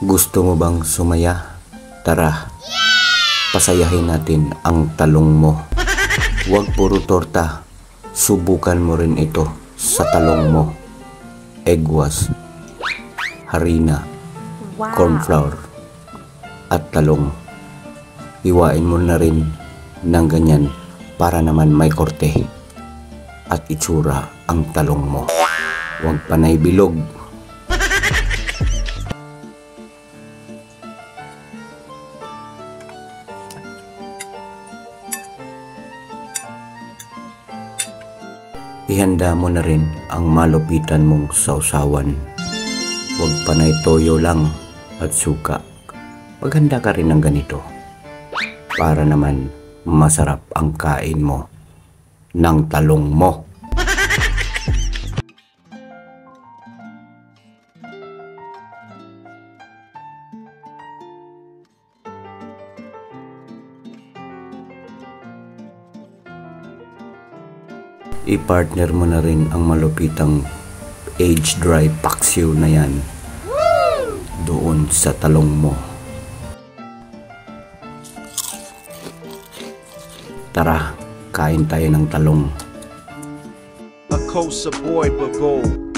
Gusto mo bang sumaya? Tara, pasayahin natin ang talong mo. Huwag puro torta, subukan mo rin ito sa talong mo. Egwas, harina, corn flour, at talong. Iwain mo na rin ng ganyan para naman may korte at itsura ang talong mo. Huwag panay bilog. Ihanda mo na rin ang malupitan mong sausawan. Huwag panay toyo lang at suka. Maghanda ka rin ng ganito para naman masarap ang kain mo ng talong mo. I-partner mo na rin ang malupitang age dry paksiw na yan doon sa talong mo. Tara, kain tayo ng talong. A Kosa boy but gold.